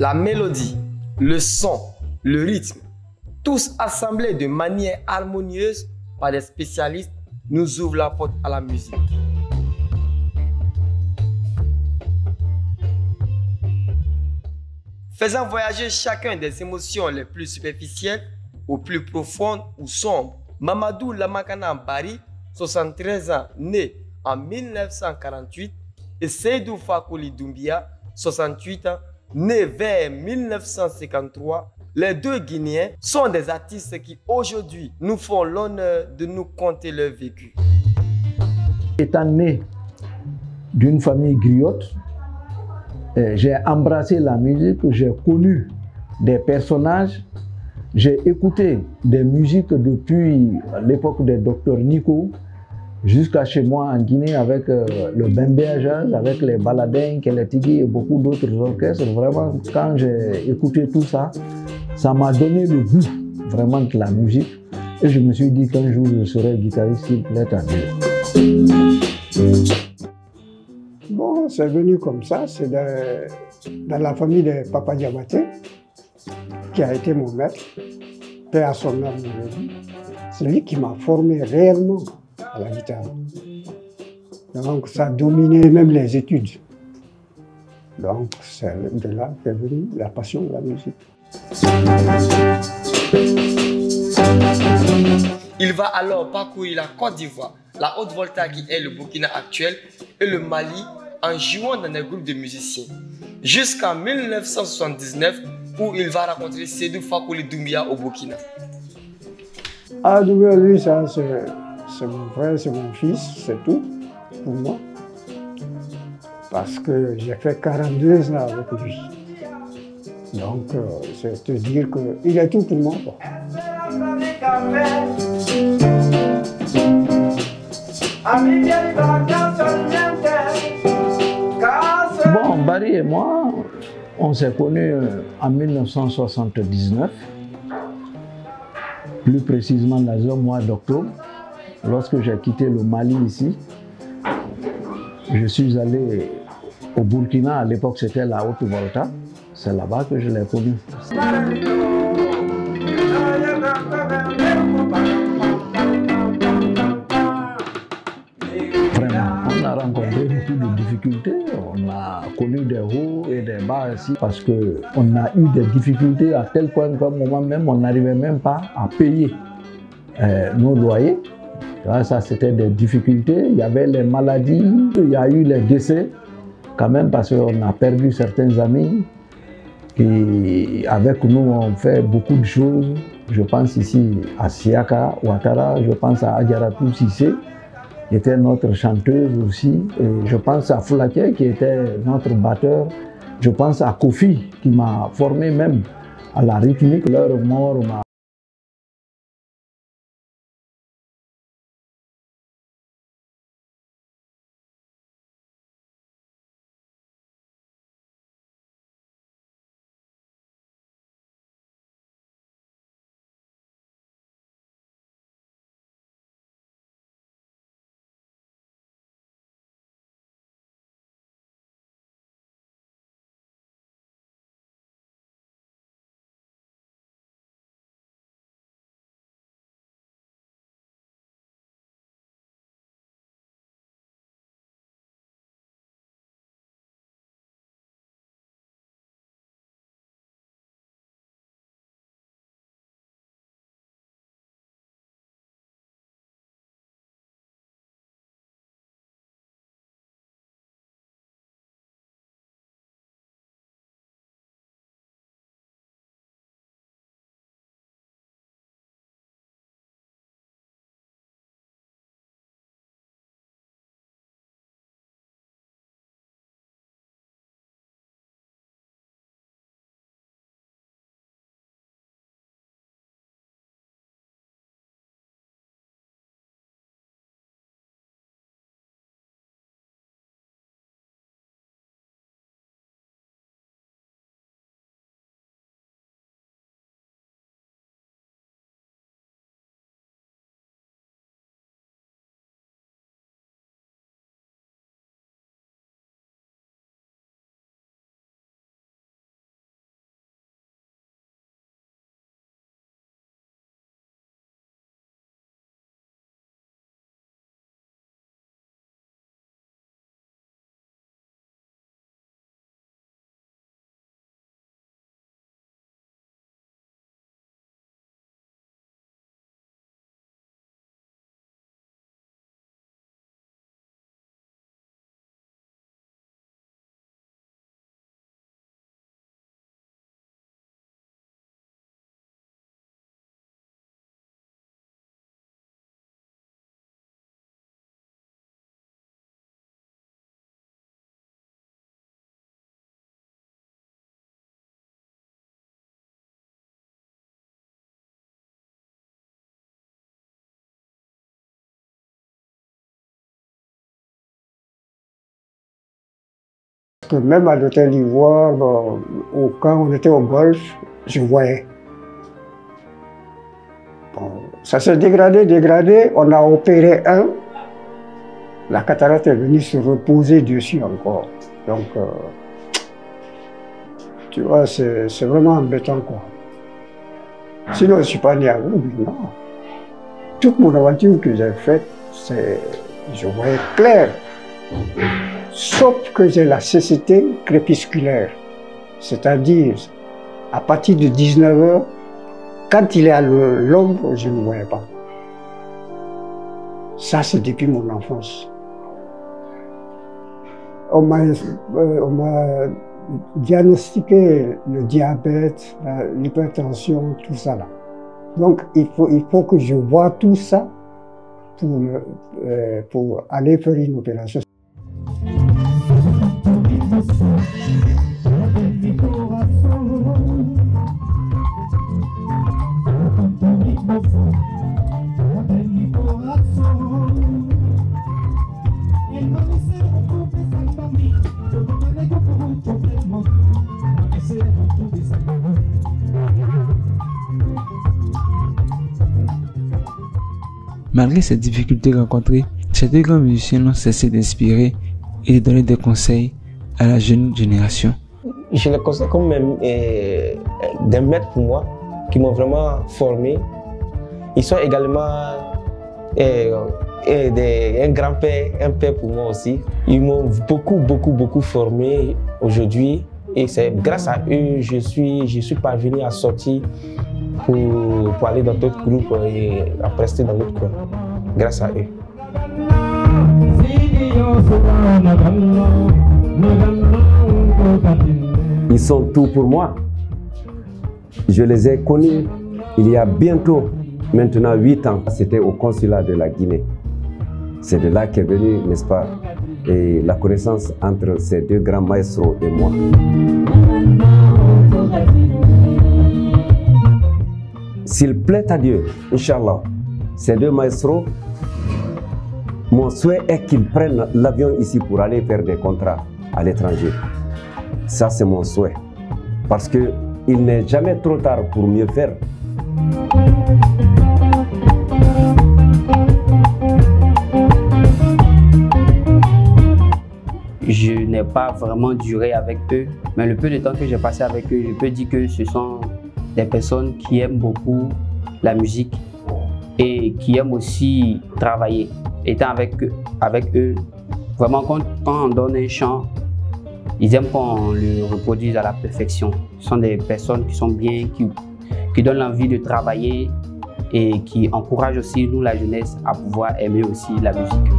La mélodie, le son, le rythme, tous assemblés de manière harmonieuse par des spécialistes, nous ouvrent la porte à la musique. Faisant voyager chacun des émotions les plus superficielles aux plus profondes ou sombres. Mamadou Lamakana Bari, 73 ans, né en 1948, et Seydou Fakoly Doumbia, 68 ans, né vers 1953, les deux Guinéens sont des artistes qui aujourd'hui nous font l'honneur de nous conter leur vécu. Étant né d'une famille griotte, j'ai embrassé la musique, j'ai connu des personnages, j'ai écouté des musiques depuis l'époque des docteurs Nico jusqu'à chez moi en Guinée avec le Bembé Jazz, avec les Baladins, les Tigui et beaucoup d'autres orchestres. Vraiment, quand j'ai écouté tout ça, ça m'a donné le goût vraiment de la musique et je me suis dit qu'un jour je serai guitariste s'il plaît à Dieu. Bon, c'est venu comme ça, c'est dans la famille de Papa Diabaté, qui a été mon maître, père à son âme. C'est lui qui m'a formé réellement à la guitare. Donc ça dominait même les études. Donc c'est de là qu'est venue la passion de la musique. Il va alors parcourir la Côte d'Ivoire, la Haute-Volta qui est le Burkina actuel et le Mali en jouant dans des groupes de musiciens. Jusqu'en 1979 où il va rencontrer Seydou Fakoly Doumbia au Burkina. Ah, Doumbia, lui, ça c'est mon frère, c'est mon fils, c'est tout pour moi. Parce que j'ai fait 42 ans avec lui. Donc, c'est te dire qu'il est tout pour moi. Bon, Barry et moi, on s'est connus en 1979, plus précisément dans le mois d'octobre, lorsque j'ai quitté le Mali ici. Je suis allé au Burkina, à l'époque c'était la Haute-Volta, c'est là-bas que je l'ai connu. On a rencontré beaucoup de difficultés, on a connu des hauts et des bas ici parce qu'on a eu des difficultés à tel point qu'à un moment même on n'arrivait même pas à payer nos loyers. Ça c'était des difficultés, il y avait les maladies, il y a eu les décès quand même parce qu'on a perdu certains amis qui avec nous ont fait beaucoup de choses. Je pense ici à Siaka Ouattara, je pense à Adjaratou Sissé, qui était notre chanteuse aussi, et je pense à Foulaké qui était notre batteur, je pense à Kofi qui m'a formé même à la rythmique. Leur mort m'a Que même à l'hôtel d'Ivoire, quand on était au golf, je voyais. Bon, ça s'est dégradé, on a opéré un. La cataracte est venue se reposer dessus encore. Donc, tu vois, c'est vraiment embêtant, quoi. Sinon, je ne suis pas né aveugle, non. Toute mon aventure que j'ai faite, je voyais clair. Sauf que j'ai la cécité crépusculaire. C'est-à-dire, à partir de 19 h, quand il est à l'ombre, je ne voyais pas. Ça, c'est depuis mon enfance. On m'a diagnostiqué le diabète, l'hypertension, tout ça là. Donc, il faut que je vois tout ça pour aller faire une opération. Malgré ces difficultés rencontrées, ces deux grands musiciens n'ont cessé d'inspirer et de donner des conseils à la jeune génération. Je les considère comme des maîtres pour moi, qui m'ont vraiment formé. Ils sont également un grand-père, un père pour moi aussi. Ils m'ont beaucoup formé aujourd'hui. Et c'est grâce à eux que je suis parvenu à sortir pour aller dans d'autres groupes et à rester dans d'autres coins. Grâce à eux. Ils sont tout pour moi. Je les ai connus il y a bientôt, maintenant 8 ans. C'était au consulat de la Guinée. C'est de là qu'est venue, n'est-ce pas, et la connaissance entre ces deux grands maestros et moi. S'il plaît à Dieu, Inch'Allah, ces deux maestros, mon souhait est qu'ils prennent l'avion ici pour aller faire des contrats à l'étranger. Ça, c'est mon souhait. Parce qu'il n'est jamais trop tard pour mieux faire. Je n'ai pas vraiment duré avec eux, mais le peu de temps que j'ai passé avec eux, je peux dire que ce sont des personnes qui aiment beaucoup la musique et qui aiment aussi travailler. Étant avec eux, vraiment quand on donne un chant, ils aiment qu'on le reproduise à la perfection. Ce sont des personnes qui sont bien, qui donnent l'envie de travailler et qui encouragent aussi nous, la jeunesse, à pouvoir aimer aussi la musique.